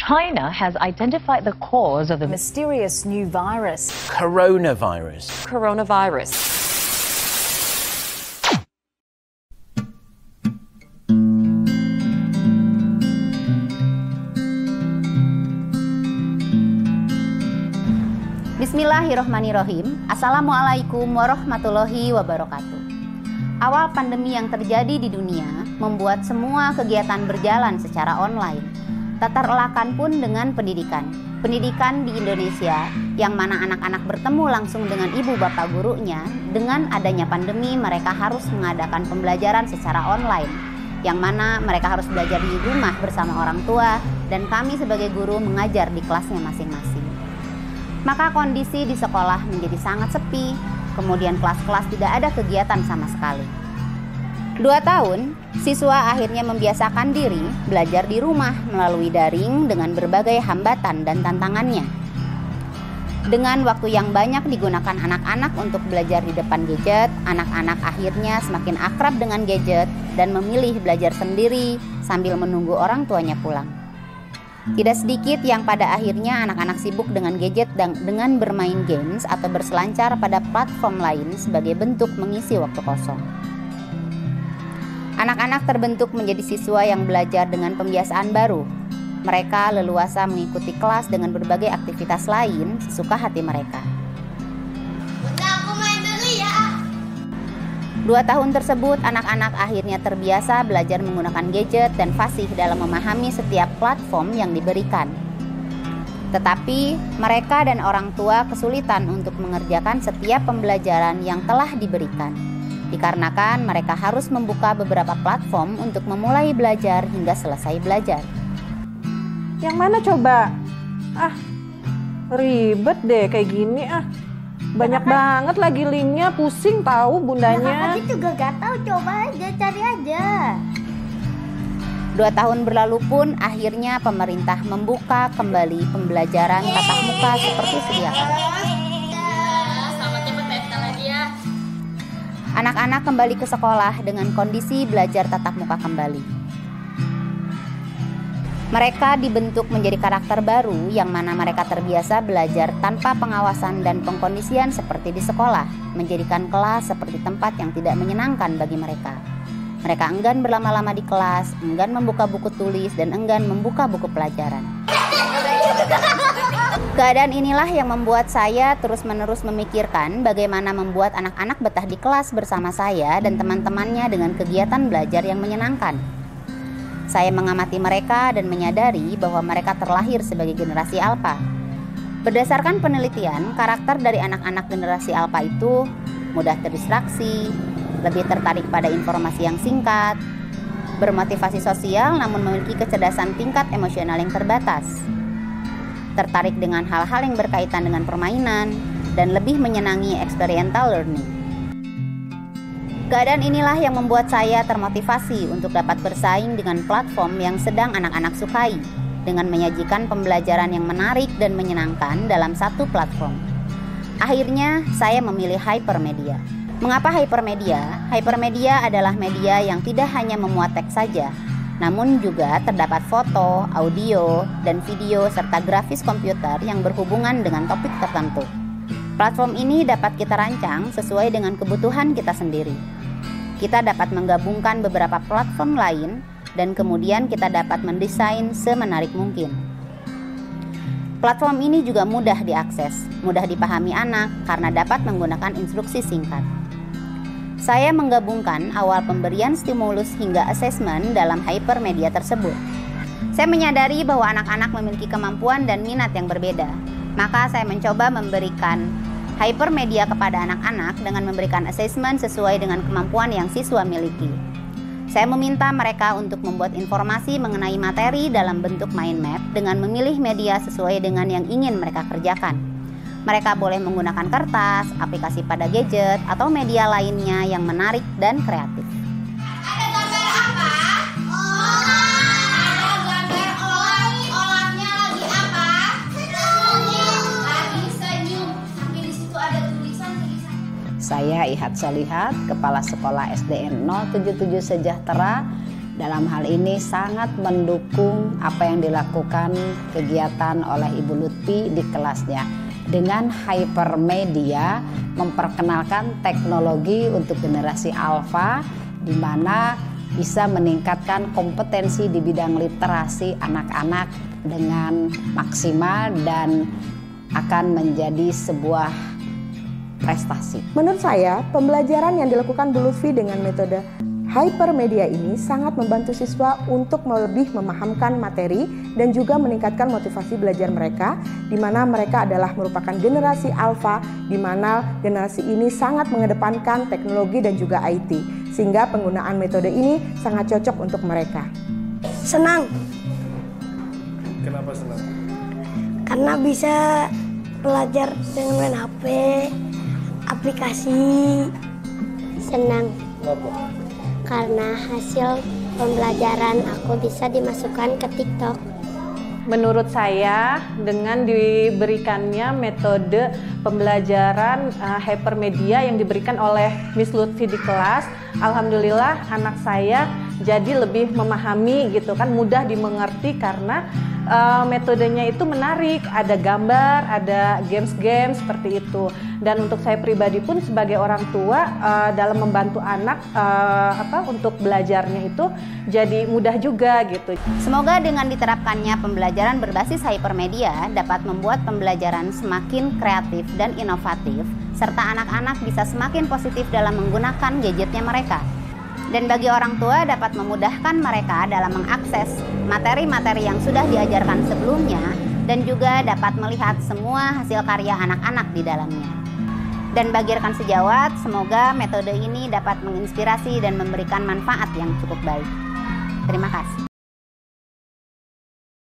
China has identified the cause of the mysterious new virus. Coronavirus. Coronavirus. Bismillahirrohmanirrohim. Assalamualaikum warahmatullahi wabarakatuh. Awal pandemi yang terjadi di dunia membuat semua kegiatan berjalan secara online. Tak terelakkan pun dengan pendidikan. Pendidikan di Indonesia yang mana anak-anak bertemu langsung dengan ibu bapak gurunya, dengan adanya pandemi mereka harus mengadakan pembelajaran secara online, yang mana mereka harus belajar di rumah bersama orang tua dan kami sebagai guru mengajar di kelasnya masing-masing. Maka kondisi di sekolah menjadi sangat sepi, kemudian kelas-kelas tidak ada kegiatan sama sekali. 2 tahun, siswa akhirnya membiasakan diri belajar di rumah melalui daring dengan berbagai hambatan dan tantangannya. Dengan waktu yang banyak digunakan anak-anak untuk belajar di depan gadget, anak-anak akhirnya semakin akrab dengan gadget dan memilih belajar sendiri sambil menunggu orang tuanya pulang. Tidak sedikit yang pada akhirnya anak-anak sibuk dengan gadget dan dengan bermain games atau berselancar pada platform lain sebagai bentuk mengisi waktu kosong. Anak-anak terbentuk menjadi siswa yang belajar dengan pembiasaan baru. Mereka leluasa mengikuti kelas dengan berbagai aktivitas lain sesuka hati mereka. Bunda, aku main dulu ya. 2 tahun tersebut, anak-anak akhirnya terbiasa belajar menggunakan gadget dan fasih dalam memahami setiap platform yang diberikan. Tetapi, mereka dan orang tua kesulitan untuk mengerjakan setiap pembelajaran yang telah diberikan. Dikarenakan mereka harus membuka beberapa platform untuk memulai belajar hingga selesai belajar. Yang mana coba? Ribet deh kayak gini Banyak banget lagi linknya, pusing tahu bundanya. Aku juga gak tahu, coba aja, cari aja. 2 tahun berlalu pun akhirnya pemerintah membuka kembali pembelajaran tatap muka seperti sedia kala. Selamat cepet pesta lagi ya. Anak-anak kembali ke sekolah dengan kondisi belajar tatap muka kembali. Mereka dibentuk menjadi karakter baru yang mana mereka terbiasa belajar tanpa pengawasan dan pengkondisian seperti di sekolah, menjadikan kelas seperti tempat yang tidak menyenangkan bagi mereka. Mereka enggan berlama-lama di kelas, enggan membuka buku tulis, dan enggan membuka buku pelajaran. Keadaan inilah yang membuat saya terus-menerus memikirkan bagaimana membuat anak-anak betah di kelas bersama saya dan teman-temannya dengan kegiatan belajar yang menyenangkan. Saya mengamati mereka dan menyadari bahwa mereka terlahir sebagai generasi alfa. Berdasarkan penelitian, karakter dari anak-anak generasi alfa itu mudah terdistraksi, lebih tertarik pada informasi yang singkat, bermotivasi sosial namun memiliki kecerdasan tingkat emosional yang terbatas, tertarik dengan hal-hal yang berkaitan dengan permainan, dan lebih menyenangi experiential learning. Keadaan inilah yang membuat saya termotivasi untuk dapat bersaing dengan platform yang sedang anak-anak sukai, dengan menyajikan pembelajaran yang menarik dan menyenangkan dalam satu platform. Akhirnya, saya memilih Hypermedia. Mengapa Hypermedia? Hypermedia adalah media yang tidak hanya memuat teks saja, namun juga terdapat foto, audio, dan video serta grafis komputer yang berhubungan dengan topik tertentu. Platform ini dapat kita rancang sesuai dengan kebutuhan kita sendiri. Kita dapat menggabungkan beberapa platform lain dan kemudian kita dapat mendesain semenarik mungkin. Platform ini juga mudah diakses, mudah dipahami anak karena dapat menggunakan instruksi singkat. Saya menggabungkan awal pemberian stimulus hingga asesmen dalam Hypermedia tersebut. Saya menyadari bahwa anak-anak memiliki kemampuan dan minat yang berbeda. Maka saya mencoba memberikan Hypermedia kepada anak-anak dengan memberikan asesmen sesuai dengan kemampuan yang siswa miliki. Saya meminta mereka untuk membuat informasi mengenai materi dalam bentuk mind map dengan memilih media sesuai dengan yang ingin mereka kerjakan. Mereka boleh menggunakan kertas, aplikasi pada gadget, atau media lainnya yang menarik dan kreatif. Ada gambar apa? Ada gambar olah. Olahnya lagi apa? Senyum. Lagi senyum. Sampai di situ ada tulisan-tulisan. Saya Ihat Solihat, Kepala Sekolah SDN 077 Sejahtera dalam hal ini sangat mendukung apa yang dilakukan kegiatan oleh Ibu Lutfi di kelasnya. Dengan Hypermedia memperkenalkan teknologi untuk generasi alfa, di mana bisa meningkatkan kompetensi di bidang literasi anak-anak dengan maksimal dan akan menjadi sebuah prestasi. Menurut saya, pembelajaran yang dilakukan Bu Lutfi dengan metode Hypermedia ini sangat membantu siswa untuk lebih memahamkan materi dan juga meningkatkan motivasi belajar mereka, di mana mereka adalah merupakan generasi alfa, di mana generasi ini sangat mengedepankan teknologi dan juga IT, sehingga penggunaan metode ini sangat cocok untuk mereka. Senang. Kenapa senang? Karena bisa belajar dengan main HP, aplikasi. Senang. Kenapa? Karena hasil pembelajaran aku bisa dimasukkan ke TikTok. Menurut saya, dengan diberikannya metode pembelajaran Hypermedia yang diberikan oleh Miss Lutfi di kelas, alhamdulillah anak saya jadi lebih memahami gitu kan, mudah dimengerti karena metodenya itu menarik, ada gambar, ada games-games seperti itu. Dan untuk saya pribadi pun sebagai orang tua dalam membantu anak untuk belajarnya itu jadi mudah juga gitu. Semoga dengan diterapkannya pembelajaran berbasis Hypermedia dapat membuat pembelajaran semakin kreatif dan inovatif, serta anak-anak bisa semakin positif dalam menggunakan gadgetnya mereka. Dan bagi orang tua dapat memudahkan mereka dalam mengakses materi-materi yang sudah diajarkan sebelumnya dan juga dapat melihat semua hasil karya anak-anak di dalamnya. Dan bagi rekan sejawat, semoga metode ini dapat menginspirasi dan memberikan manfaat yang cukup baik. Terima kasih.